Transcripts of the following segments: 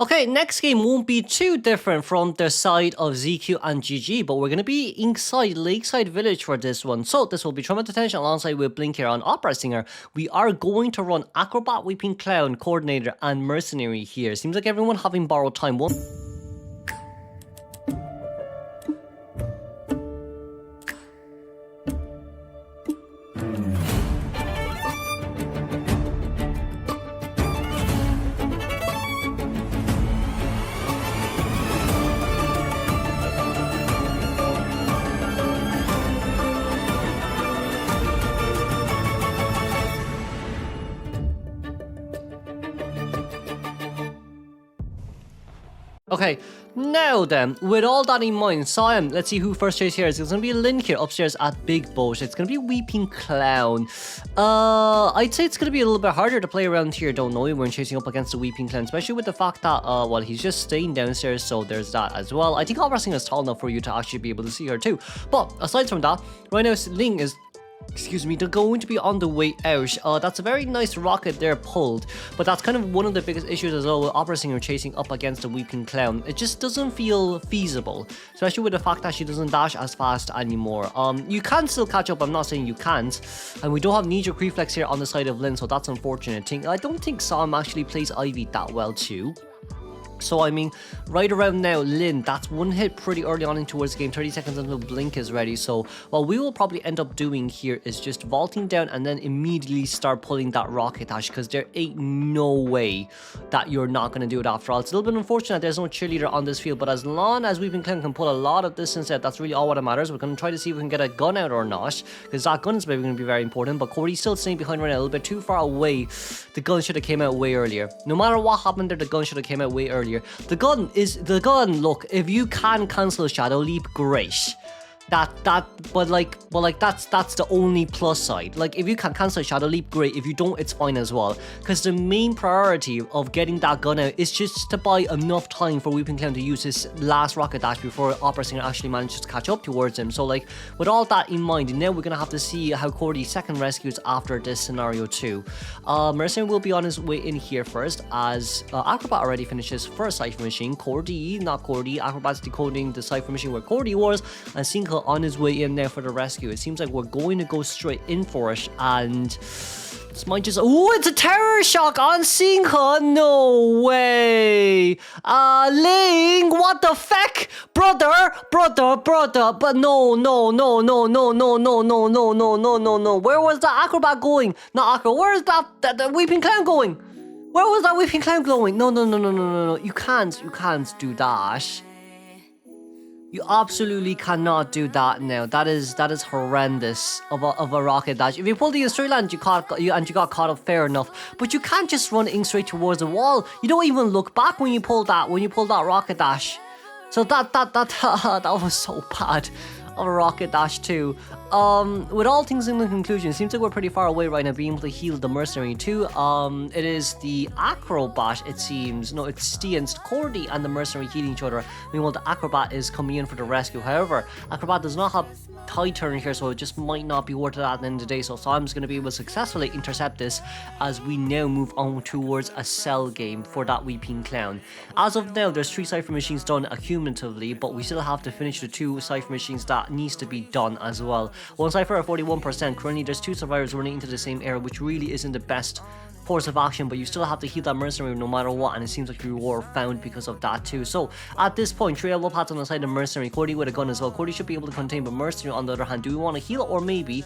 Okay, next game won't be too different from the side of ZQ and GG, but we're going to be inside Lakeside Village for this one. So this will be Trauma Detention alongside with Blink here on Opera Singer. We are going to run Acrobat, Weeping Clown, Coordinator, and Mercenary here. Seems like everyone having borrowed time. Okay, now then, with all that in mind, Siam, let's see who first chase here is. It's gonna be Link here upstairs at Big Boat. It's gonna be Weeping Clown. I'd say it's gonna be a little bit harder to play around here, don't know, when chasing up against the Weeping Clown, especially with the fact that, well, he's just staying downstairs, so there's that as well. I think Opera Singer is tall enough for you to actually be able to see her too. But aside from that, right now, Ling is... Excuse me, they're going to be on the way out. That's a very nice rocket there pulled, but that's kind of one of the biggest issues as well with Opera Singer chasing up against a Weeping Clown. It just doesn't feel feasible, especially with the fact that she doesn't dash as fast anymore. You can still catch up, I'm not saying you can't, and we don't have knee-jerk reflex here on the side of Lin, so that's unfortunate. I don't think Sam actually plays Ivy that well too. So, I mean, right around now, Lin, that's one hit pretty early on in towards the game, 30 seconds until Blink is ready. So, what we will probably end up doing here is just vaulting down and then immediately start pulling that rocket dash, because there ain't no way that you're not going to do it after all. It's a little bit unfortunate there's no cheerleader on this field, but as long as Weeping Clown can pull a lot of distance out, that's really all what matters. We're going to try to see if we can get a gun out or not, because that gun is maybe going to be very important, but Cordy's still staying behind right now, a little bit too far away. The gun should have came out way earlier. No matter what happened there, the gun should have came out way earlier. The gun, look, if you can cancel Shadow Leap, great. But that's the only plus side. Like, if you can cancel Shadow Leap, great. If you don't, it's fine as well. Because the main priority of getting that gun out is just to buy enough time for Weeping Clown to use his last rocket dash before Opera Singer actually manages to catch up towards him. So, like, with all that in mind, now we're gonna have to see how Cordy's second rescues after this scenario too. Mercenary will be on his way in here first, as Acrobat already finishes first Cipher Machine. Acrobat's decoding the Cipher Machine where Cordy was, and Cinco on his way in there for the rescue. It seems like we're going to go straight in for it, and this might just... Oh, it's a terror shock on Cinco! No way! Ling, what the feck? Brother, but no. Where was the Acrobat going? Not Acrobat, where is that Weeping Clown going? Where was that Weeping Clown going? No. You can't do that. You absolutely cannot do that now. That is horrendous of a rocket dash. If you pull the in straight line and you got caught up, fair enough. But you can't just run in straight towards the wall. You don't even look back when you pull that rocket dash. So that was so bad of a rocket dash too. With all things in the conclusion, it seems like we're pretty far away right now being able to heal the Mercenary too. It is the Acrobat, it seems. No, it's Stian's Cordy and the Mercenary healing each other. Meanwhile, the Acrobat is coming in for the rescue. However, Acrobat does not have high turn here, so it just might not be worth it at the end of the day. So Sam's going to be able to successfully intercept this as we now move on towards a cell game for that Weeping Clown. As of now, there's 3 Cipher Machines done accumulatively, but we still have to finish the 2 Cipher Machines that needs to be done as well. One Cipher at 41%. Currently, there's 2 survivors running into the same area, which really isn't the best course of action, but you still have to heal that Mercenary no matter what, and it seems like you were found because of that too. So at this point, 3 level pads on the side of Mercenary, Cordy with a gun as well. Cordy should be able to contain, but Mercenary on the other hand, do we want to heal, or maybe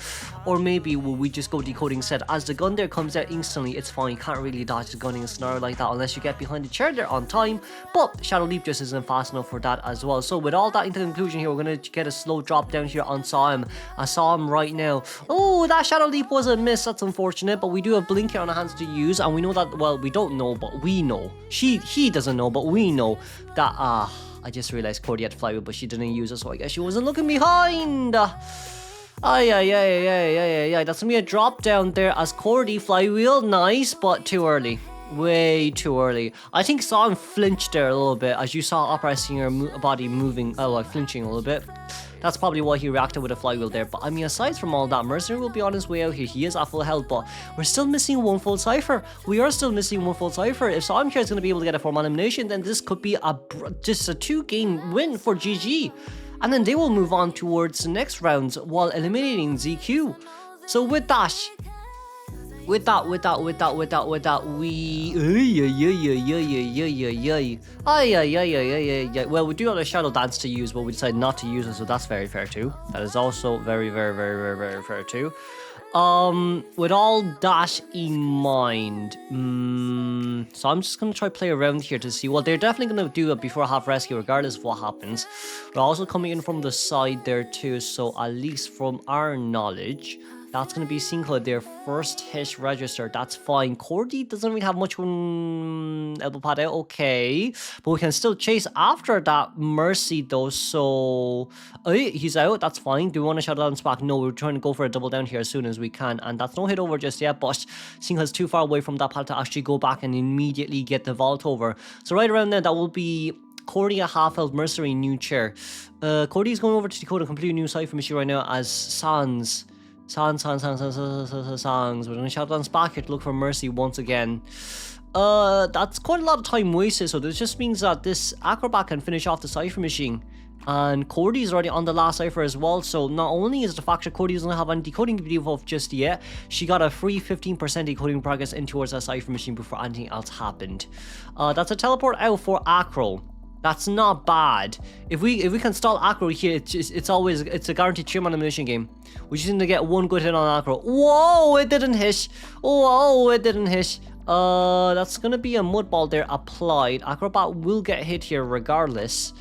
will we just go decoding set? As the gun there comes out instantly, it's fine. You can't really dodge the gun in a scenario like that unless you get behind the chair there on time, but Shadow Leap just isn't fast enough for that as well. So with all that into conclusion here, we're going to get a slow drop down here on Sam. I saw him right now. Oh, that Shadow Leap was a miss. That's unfortunate, but we do have Blink here on our hands to use, and we know that, well, we don't know, but we know. He doesn't know, but we know that, I just realized Cordy had flywheel, but she didn't use it, so I guess she wasn't looking behind. That's gonna be a drop down there as Cordy flywheel. Nice, but too early. Way too early. I think Song flinched there a little bit, as you saw Opera Singer body moving, like flinching a little bit. That's probably why he reacted with a flywheel there. But I mean, aside from all that, Mercenary will be on his way out here. He is at full health, but we're still missing one full Cipher. We are still missing one full Cipher. If Sam here is going to be able to get a 4-man elimination, then this could be just a 2-game win for GG. And then they will move on towards the next rounds while eliminating ZQ. So with that, we well, we do have a Shadow Dance to use, but we decided not to use it, so that's very fair too. That is also very fair too. With all that in mind, so I'm just gonna try play around here to see. Well, they're definitely gonna do it before half rescue, regardless of what happens. We're also coming in from the side there too, so at least from our knowledge, that's going to be Cinco, their first hit register. That's fine. Cordy doesn't really have much elbow pad out. Okay. But we can still chase after that Mercy though. So he's out. That's fine. Do we want to shut down Spack? No, we're trying to go for a double down here as soon as we can. And that's no hit over just yet. But Cinco's too far away from that pad to actually go back and immediately get the vault over. So right around there, that will be Cordy a half health Mercenary new chair. Cordy's going over to decode a completely new Cipher machine right now as Sans. We're gonna shout down Spack here to look for Mercy once again. That's quite a lot of time wasted, so this just means that this Acrobat can finish off the Cipher machine. And Cordy's already on the last Cipher as well, so not only is the fact that Cordy doesn't have any decoding to be involved just yet, she got a free 15% decoding progress in towards that Cipher machine before anything else happened. That's a teleport out for Acro. That's not bad. If we can stall Acro here, it's a guaranteed 3-man elimination game. We just need to get one good hit on Acro. Whoa, it didn't hit. Whoa, it didn't hit. That's gonna be a mud ball there applied. Acrobat will get hit here regardless.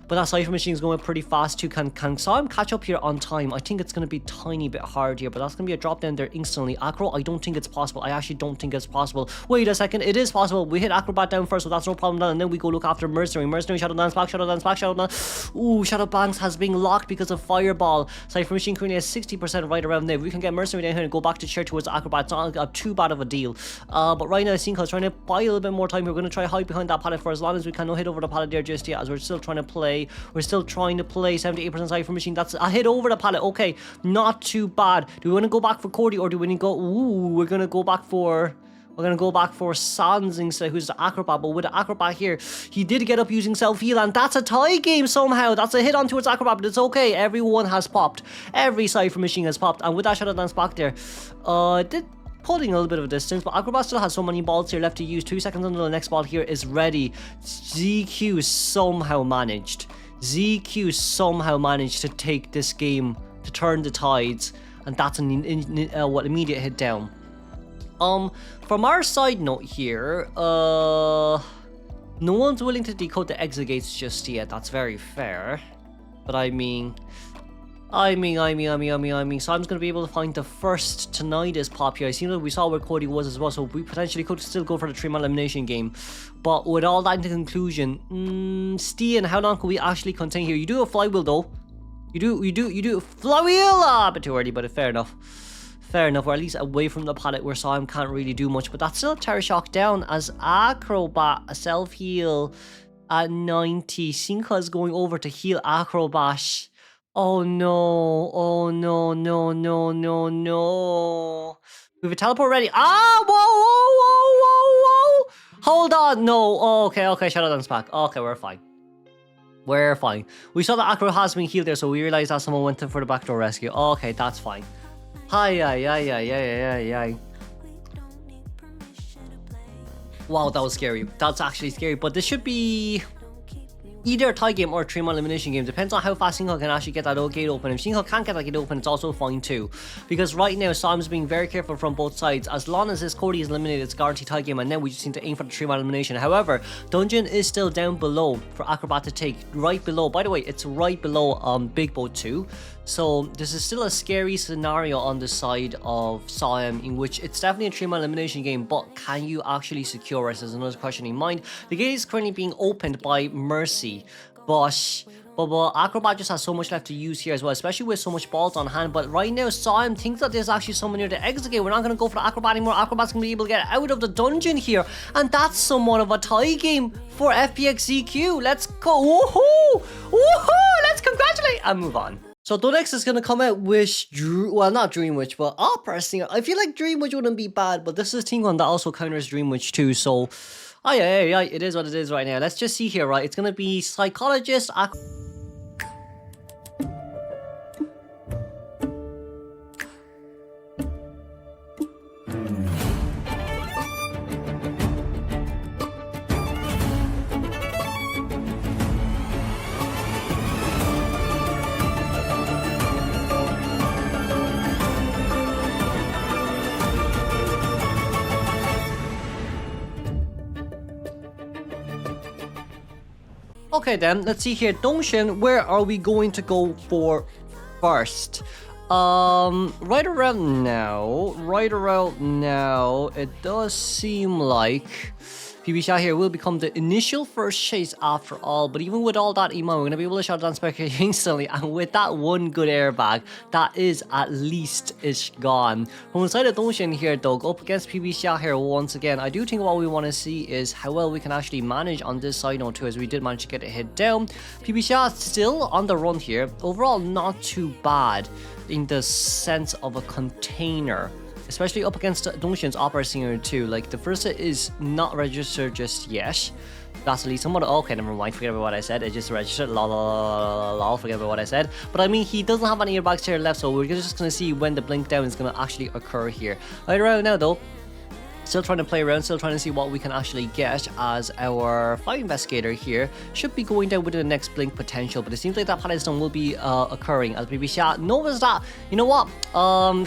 But that Cipher machine is going pretty fast too. Can Sam catch up here on time? I think it's going to be a tiny bit hard here, but that's going to be a drop down there instantly. Acro, I don't think it's possible. I actually don't think it's possible. Wait a second, it is possible. We hit Acrobat down first, so that's no problem. And then we go look after Mercenary. Mercenary, Shadow Dance back, Shadow Dance back, Shadow Dance. Ooh, Shadow Banks has been locked because of Fireball. Cipher machine currently has 60% right around there. We can get Mercenary down here and go back to chair towards Acrobat. It's not too bad of a deal. But right now, Cinco's trying to buy a little bit more time. We're going to try hide behind that pallet for as long as we can. No hit over the pallet there just yet, as we're still trying to play. We're still trying to play 78% Cipher machine. That's a hit over the pallet. Okay, not too bad. Do we want to go back for Cordy or do we need to go? Ooh, we're gonna go back for Sans instead, who's the Acrobat. But with the Acrobat here, he did get up using self-heal, and that's a tie game somehow. That's a hit on towards Acrobat, but it's okay. Everyone has popped. Every Cipher machine has popped. And with that Shadow Dance back there, it did putting a little bit of a distance, but Acrobat still has so many balls here left to use. 2 seconds until the next ball here is ready. ZQ somehow managed to take this game, to turn the tides, and that's an immediate hit down. From our side note here, no one's willing to decode the exit gates just yet. That's very fair, but I mean, so I'm just gonna be able to find the first Tinnitus pop here. I see that we saw where Cody was as well, so we potentially could still go for the 3-man elimination game. But with all that into conclusion, Stian, how long can we actually contain here? You do a flywheel though. You do flywheel. A bit too early, but fair enough. Fair enough, or at least away from the pallet where Sam can't really do much. But that's still a Terror Shock down as Acrobat, a self-heal at 90. Cinco's going over to heal Acrobat. Oh no, oh no. We have a teleport ready. Ah, whoa. Hold on, no. Oh, okay, Shadow Dance back. Okay, we're fine. We saw that Acro has been healed there, so we realized that someone went in for the backdoor rescue. Okay, that's fine. Hi. Wow, that was scary. That's actually scary, but this should be either a tie game or a 3-man elimination game. Depends on how fast Cinco can actually get that gate open. If Cinco can't get that gate open, it's also fine too. Because right now, Sam's being very careful from both sides. As long as this Cody is eliminated, it's guaranteed tie game, and then we just need to aim for the 3-man elimination. However, Dungeon is still down below for Acrobat to take. Right below. By the way, it's right below Big Boat 2. So this is still a scary scenario on the side of Siam, in which it's definitely a 3-man elimination game, but can you actually secure it? There's another question in mind. The gate is currently being opened by Mercy, but But Acrobat just has so much left to use here as well, especially with so much balls on hand. But right now, Sion thinks that there's actually someone near the exit gate. We're not going to go for the Acrobat anymore. Acrobat's going to be able to get out of the dungeon here. And that's somewhat of a tie game for FPX.ZQ. Let's go. Woohoo! Woohoo! Let's congratulate and move on. So Dodex is going to come out with, well, not Dream Witch, but personally, I feel like Dream Witch wouldn't be bad, but this is a team one that also counters Dream Witch too, so, yeah, it is what it is right now. Let's just see here, right? It's going to be Psychologist, Okay then, let's see here. Dongshin, where are we going to go for first? Right around now, it does seem like PB here will become the initial first chase after all, but even with all that in mind, we're going to be able to shut down Spectre instantly, and with that one good airbag, that is at least is gone. From the side of Dongshin here though, up against PB here once again, I do think what we want to see is how well we can actually manage on this side note too, as we did manage to get a hit down. PB still on the run here, overall not too bad in the sense of a container. Especially up against Dongshin's Opera Singer too. Like, the first hit is not registered just yet. That's at least somewhat. Okay, never mind. Forget about what I said. It just registered. Lol. Forget about what I said. But I mean, he doesn't have any airbags here left, so we're just gonna see when the blink down is gonna actually occur here. Right around now, though. Still trying to play around, still trying to see what we can actually get, as our Fire Investigator here should be going down within the next blink potential, but it seems like that Paladin Stone will be occurring as BB Shot knows that, you know what,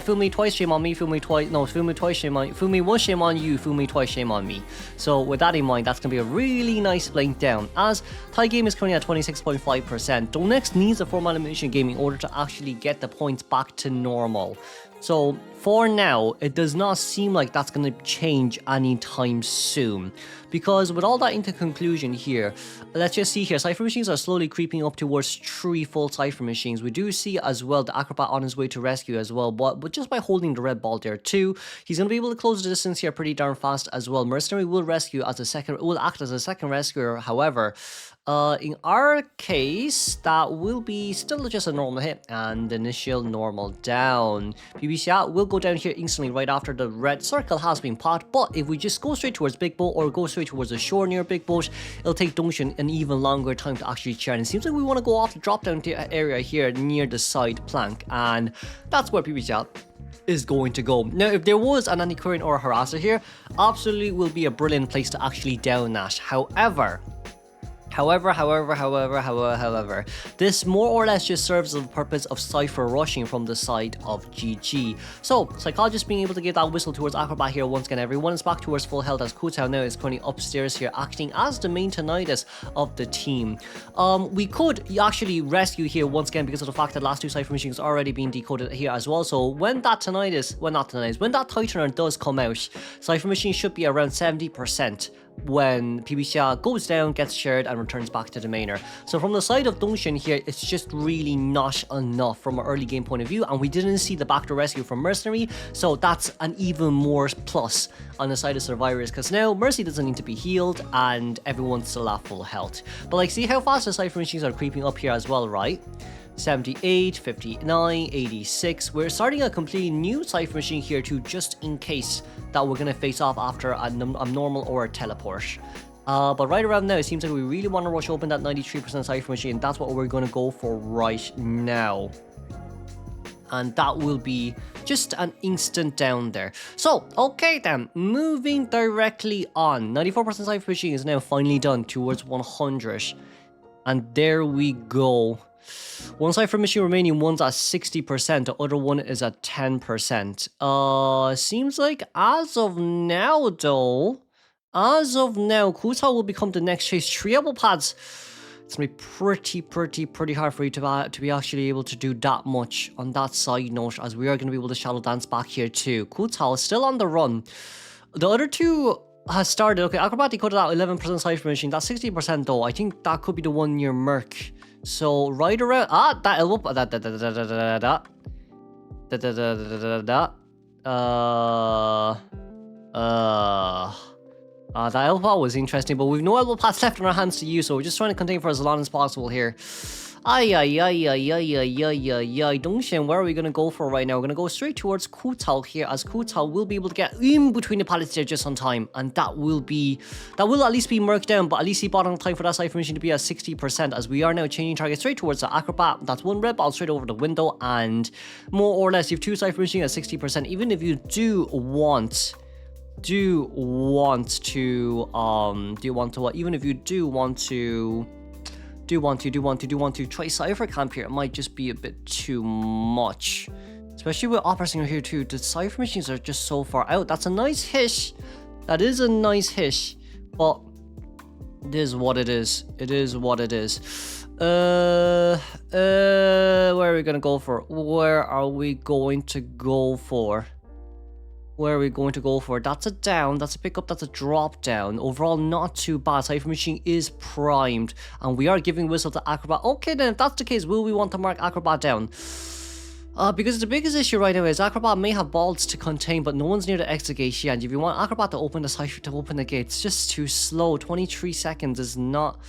fool me twice, shame on me, fool me twice, no, fool me twice, shame on you, fool me once, shame on you, fool me twice, shame on me. So with that in mind, that's going to be a really nice blink down, as tie game is currently at 26.5%. Donex needs a 4-man elimination game in order to actually get the points back to normal. So for now, it does not seem like that's going to change anytime soon, because with all that into conclusion here, let's just see here, Cipher Machines are slowly creeping up towards 3 full Cipher Machines. We do see as well the Acrobat on his way to rescue as well, but just by holding the red ball there too, he's going to be able to close the distance here pretty darn fast as well. Mercenary will rescue as a second, will act as a second rescuer, however, in our case, that will be still just a normal hit and initial normal down. PB will go down here instantly right after the red circle has been popped, but if we just go straight towards Big Boat or go straight towards the shore near Big Boat, it'll take Dongshin an even longer time to actually churn. It seems like we want to go off the drop down area here near the side plank, and that's where PB is going to go. Now, if there was an anti-current or a harasser here, absolutely will be a brilliant place to actually down that. However, this more or less just serves the purpose of Cipher rushing from the side of GG. So, Psychologist being able to give that whistle towards Acrobat here once again. Everyone is back towards full health, as Kutao now is currently upstairs here, acting as the main Tinnitus of the team. We could actually rescue here once again because of the fact that last 2 Cipher Machines are already being decoded here as well. So when that Tinnitus, when that Tightener does come out, Cipher Machine should be around 70% when PB goes down, gets shared, and returns back to the mainer. So from the side of Dongshin here, it's just really not enough from an early game point of view, and we didn't see the backdoor rescue from Mercenary, so that's an even more plus on the side of Survivors, because now Mercy doesn't need to be healed, and everyone's still at full health. But like, see how fast the Cipher Machines are creeping up here as well, right? 78, 59, 86. We're starting a completely new Cipher Machine here too, just in case that we're going to face off after a normal or a teleport. But right around now, it seems like we really want to rush open that 93% Cipher Machine. That's what we're going to go for right now. And that will be just an instant down there. So, okay then, moving directly on. 94% Cipher Machine is now finally done towards 100. And there we go. One Cipher Machine remaining, one's at 60%, the other one is at 10%. Seems like as of now though, Kutao will become the next chase. Triple pads, it's gonna be pretty hard for you to be actually able to do that much on that side note, as we are gonna be able to shadow dance back here too. Kutao is still on the run. The other two has started. Okay, Acrobat decoded out 11% Cipher Machine. That's 60% though. I think that could be the one near Merc. So right around that elbow that elbow was interesting, but we've no elbow pads left in our hands to use, so we're just trying to contain for as long as possible here. Dongshan, where are we gonna go for right now? We're gonna go straight towards Kutao here, as Kutao will be able to get in between the pallets there just on time, and that will at least be marked down, but at least he bought on time for that Cipher Machine to be at 60%, as we are now changing target straight towards the Acrobat. That's one red ball straight over the window, and more or less you have two Cipher Machines at 60%. Even if you do want to try Cipher Camp here, it might just be a bit too much, especially with Opera Singer here too. The Cipher Machines are just so far out. That's a nice hit. That is a nice hit, but it is what it is. It is what it is. Where are we gonna go for? Where are we going to go for? Where are we going to go for? That's a down, that's a pickup, that's a drop down. Overall, not too bad. Cipher Machine is primed, and we are giving Whistle to Acrobat. Okay, then if that's the case, will we want to mark Acrobat down? Because the biggest issue right now is Acrobat may have balls to contain, but no one's near the exit gate yet. And if you want Acrobat to open the Cipher, to open the gate, it's just too slow. 23 seconds is not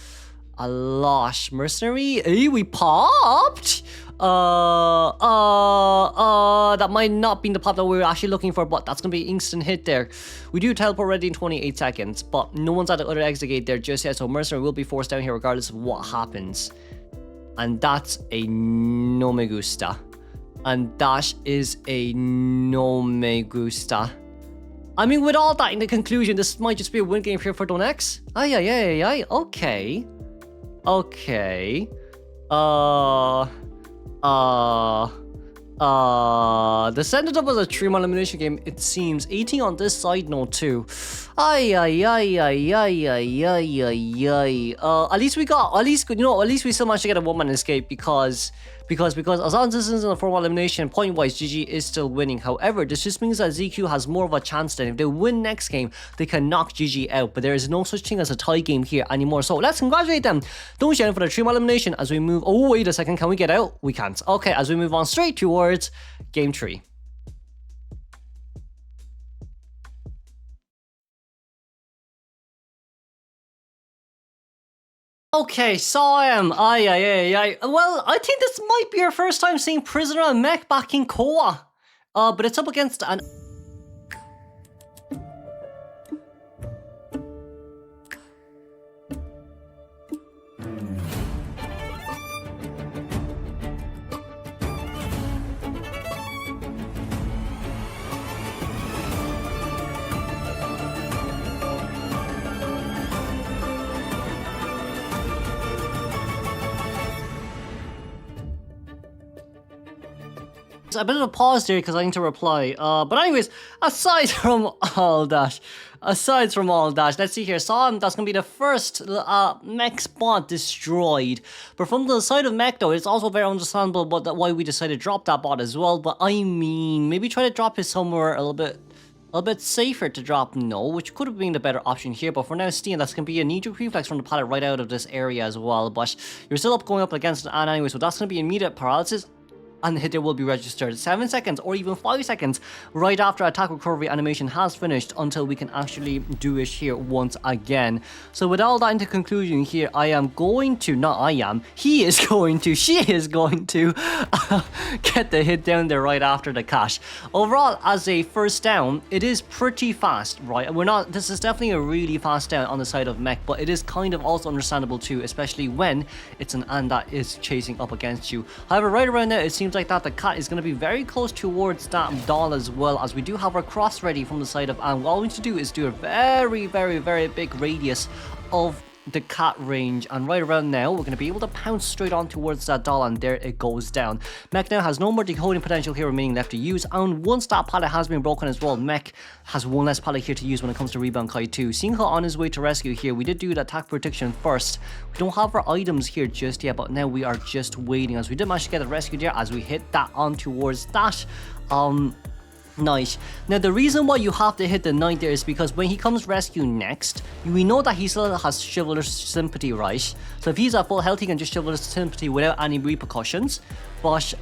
a lot. Mercenary, hey, we popped. That might not be the pop that we were actually looking for, but that's gonna be an instant hit there. We do teleport ready in 28 seconds, but no one's at the other exit gate there just yet, so Mercenary will be forced down here regardless of what happens. And that's a no me gusta. And that is a no me gusta. I mean, with all that in the conclusion, this might just be a win game here for Donex. Okay. Okay. The setup was a 3-man elimination game, it seems. 18 on this side note too. At least we still managed to get a 1-man escape because as long as this isn't a 4-man elimination, point-wise, GG is still winning. However, this just means that ZQ has more of a chance then. If they win next game, they can knock GG out, but there is no such thing as a tie game here anymore. So let's congratulate them. Dongshan for the 3-man elimination as we move. Oh, wait a second, can we get out? We can't. Okay, as we move on straight towards Game 3. Okay, so well, I think this might be our first time seeing Prisoner and Mech back in COA. But it's up against an... A bit of a pause there because I need to reply. But anyways, aside from all that, let's see here. Saw that's gonna be the first mech spot destroyed. But from the side of mech though, it's also very understandable why we decided to drop that bot as well. But I mean, maybe try to drop it somewhere a little bit safer to drop no, which could have been the better option here. But for now, Steam, that's gonna be a knee-jerk reflex from the pallet right out of this area as well. But you're still going up against an anyway, so that's gonna be immediate paralysis. And the hit there will be registered 7 seconds or even 5 seconds right after attack recovery animation has finished until we can actually do it here once again. So with all that into conclusion here, she is going to get the hit down there right after the cash. Overall, as a first down, it is pretty fast, right? This is definitely a really fast down on the side of mech, but it is kind of also understandable too, especially when it's an An that is chasing up against you. However, right around now, it seems like that the cat is going to be very close towards that doll as well, as we do have our cross ready from the side of Anne. All we need to do is do a very, very, very big radius of the cat range, and right around now we're going to be able to pounce straight on towards that doll, and there it goes down. Mech now has no more decoding potential here remaining left to use, and once that pallet has been broken as well, Mech has one less pallet here to use when it comes to Rebound Kai 2. Seeing her on his way to rescue here, we did do the attack protection first. We don't have our items here just yet, but now we are just waiting, as we did manage to get a rescue there as we hit that on towards that Nice. Now the reason why you have to hit the knight there is because when he comes rescue next, we know that he still has chivalrous sympathy, right? So if he's at full health, he can just chivalrous sympathy without any repercussions. But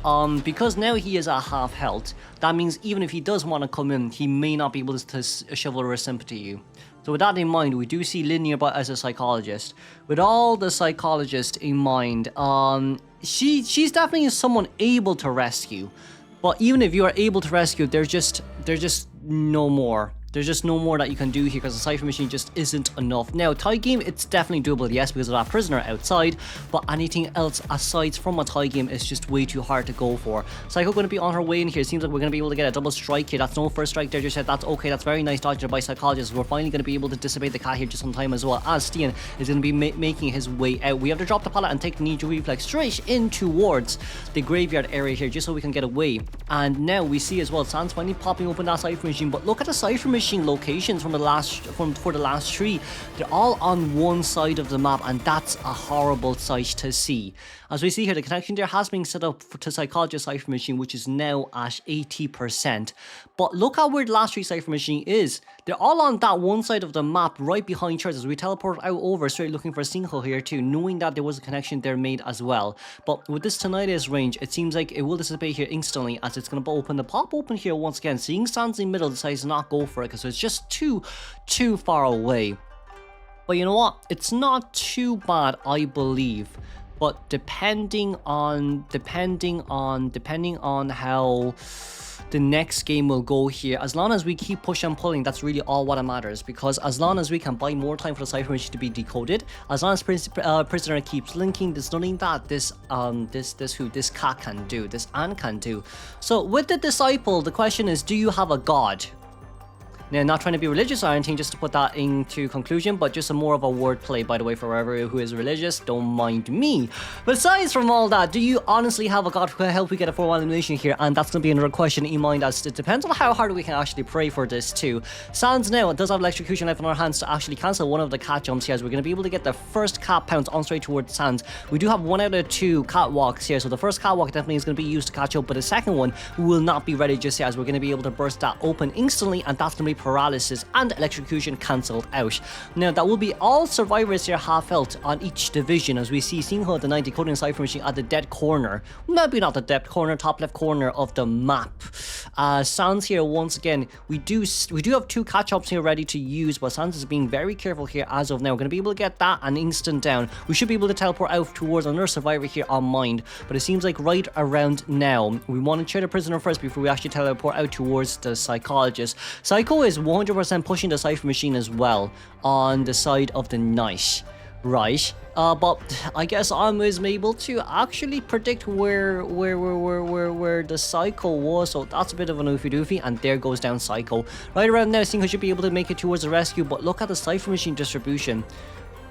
because now he is at half health, that means even if he does want to come in, he may not be able to chivalrous sympathy you. So with that in mind, we do see Lynn nearby as a psychologist. With all the psychologist in mind, she's definitely someone able to rescue. But even if you are able to rescue, there's just no more. There's just no more that you can do here because the Cipher Machine just isn't enough. Now, tie game, it's definitely doable, yes, because of that prisoner outside, but anything else aside from a tie game is just way too hard to go for. Psycho going to be on her way in here. It seems like we're going to be able to get a double strike here. That's no first strike there just yet. That's okay. That's very nice dodge by Psychologist. We're finally going to be able to dissipate the cat here just on time as well, as Stian is going to be making his way out. We have to drop the pallet and take the Ninja Reflex straight in towards the graveyard area here just so we can get away. And now we see as well, Sans finally popping open that Cipher Machine, but look at the Cipher Machine locations from the last for the last tree. They're all on one side of the map, and that's a horrible sight to see. As we see here, the connection there has been set up to Psychologist Cipher Machine, which is now at 80%. But look at where the last tree Cipher Machine is. They're all on that one side of the map, right behind church. As we teleport out over, straight looking for Single here too, knowing that there was a connection there made as well. But with this Tinnitus range, it seems like it will dissipate here instantly, as it's going to open the pop open here once again. Seeing Sans in the middle, decides to not go for it because it's just too far away. But you know what? It's not too bad, I believe. But depending on how the next game will go here, as long as we keep pushing and pulling, that's really all what matters. Because as long as we can buy more time for the Cipher Machine to be decoded, as long as prisoner keeps linking, there's nothing that this cat can do, this Anne can do. So with the disciple, the question is, do you have a god? Now, not trying to be religious or anything, just to put that into conclusion, but just a more of a wordplay, by the way, for whoever who is religious, don't mind me. But aside from all that, do you honestly have a god who can help you get a 4-1 elimination here? And that's going to be another question in mind, as it depends on how hard we can actually pray for this too. Sans now does have electrocution left in our hands to actually cancel one of the cat jumps here, as we're going to be able to get the first cat pounce on straight towards Sans. We do have 1 out of 2 catwalks here, so the first catwalk definitely is going to be used to catch up, but the second one will not be ready just yet, as we're going to be able to burst that open instantly, and that's going to be paralysis and electrocution cancelled out. Now that will be all survivors here half health on each division, as we see Sinho the 90 coding Cipher Machine at the dead corner, maybe not the depth corner, top left corner of the map. Sans here once again, we do have 2 catch-ups here ready to use, but Sans is being very careful here as of now. We're going to be able to get that an instant down. We should be able to teleport out towards another survivor here on Mind, but it seems like right around now we want to check the prisoner first before we actually teleport out towards the Psychologist. Psycho is 100% pushing the Cipher Machine as well on the side of the night, right? But I guess I was able to actually predict where the Psycho was, so that's a bit of an oofy doofy, and there goes down Psycho. Right around now, Singo should be able to make it towards the rescue, but look at the Cipher Machine distribution.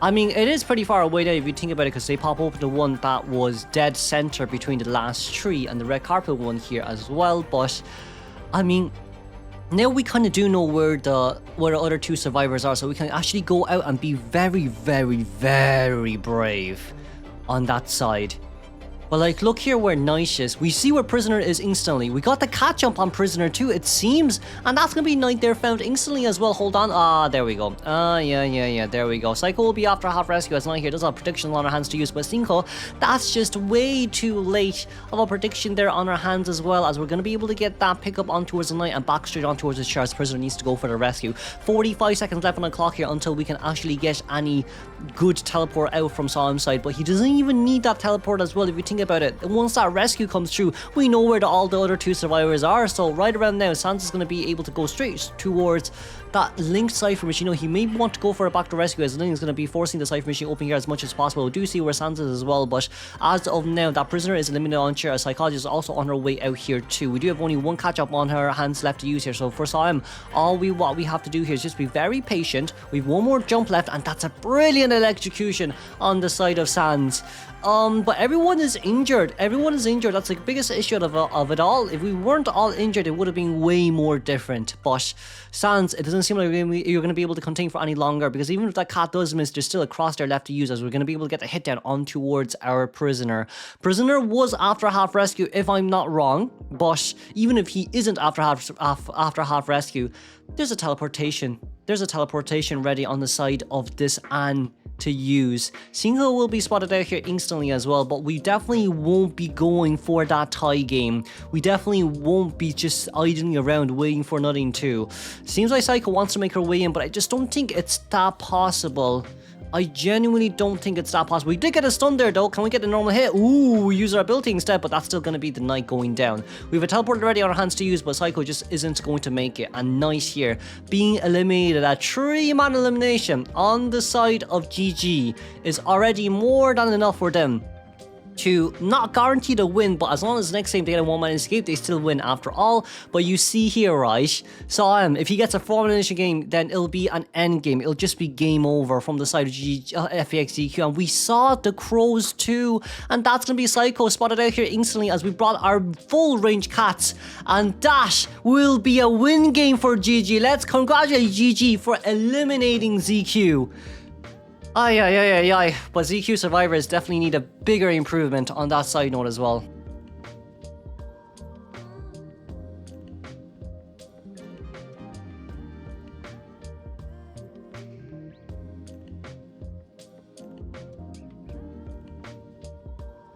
I mean, it is pretty far away now if you think about it, because they pop open the one that was dead center between the last tree and the red carpet one here as well, but I mean, now we kind of do know where the other 2 survivors are, so we can actually go out and be very, very, very brave on that side. But like, look here where Night is. We see where Prisoner is instantly. We got the cat jump on Prisoner too, it seems. And that's going to be Night there found instantly as well. Hold on. There we go. Yeah. There we go. Psycho will be after half rescue, as Night here does have predictions on our hands to use. But Cinco, that's just way too late of a prediction there on our hands as well, as we're going to be able to get that pickup on towards the Night and back straight on towards his charge. Prisoner needs to go for the rescue. 45 seconds left on the clock here until we can actually get any good teleport out from Salem's side. But he doesn't even need that teleport as well if you think about it. Once that rescue comes through, we know where all the other 2 survivors are. So right around now, Sans is going to be able to go straight towards that linked Cipher Machine. You know, he may want to go for a back to rescue, as Link is going to be forcing the Cipher Machine open here as much as possible. We do see where Sans is as well, but as of now, that Prisoner is eliminated on chair. A Psychologist is also on her way out here too. We do have only 1 catch up on her hands left to use here, so for Sam, what we have to do here is just be very patient. We have 1 more jump left, and that's a brilliant electrocution on the side of Sans. But everyone is injured. Everyone is injured. That's the biggest issue of it all. If we weren't all injured, it would have been way more different. But Sans, it doesn't seem like you're going to be able to contain for any longer, because even if that cat does miss, there's still a cross there left to use, as we're going to be able to get the hit down on towards our prisoner. Prisoner was after half rescue, if I'm not wrong, but even if he isn't after half rescue, there's a teleportation. There's a teleportation ready on the side of this Anne to use. Sinho will be spotted out here instantly as well, but we definitely won't be going for that tie game. We definitely won't be just idling around waiting for nothing too. Seems like Psycho wants to make her way in, but I just don't think it's that possible. I genuinely don't think it's that possible. We did get a stun there though. Can we get a normal hit? Ooh, we use our ability instead, but that's still going to be the knight going down. We have a teleport already on our hands to use, but Psycho just isn't going to make it. And nice here, being eliminated. A 3-man elimination on the side of GG is already more than enough for them to not guarantee the win, but as long as the next game they get a 1-man escape, they still win after all. But you see here, right? So if he gets a 4-man initial game, then it'll be an end game. It'll just be game over from the side of FPX.ZQ. And we saw the crows too, and that's gonna be Psycho spotted out here instantly as we brought our full range cats, and that will be a win game for GG. Let's congratulate GG for eliminating ZQ. But ZQ survivors definitely need a bigger improvement on that side note as well.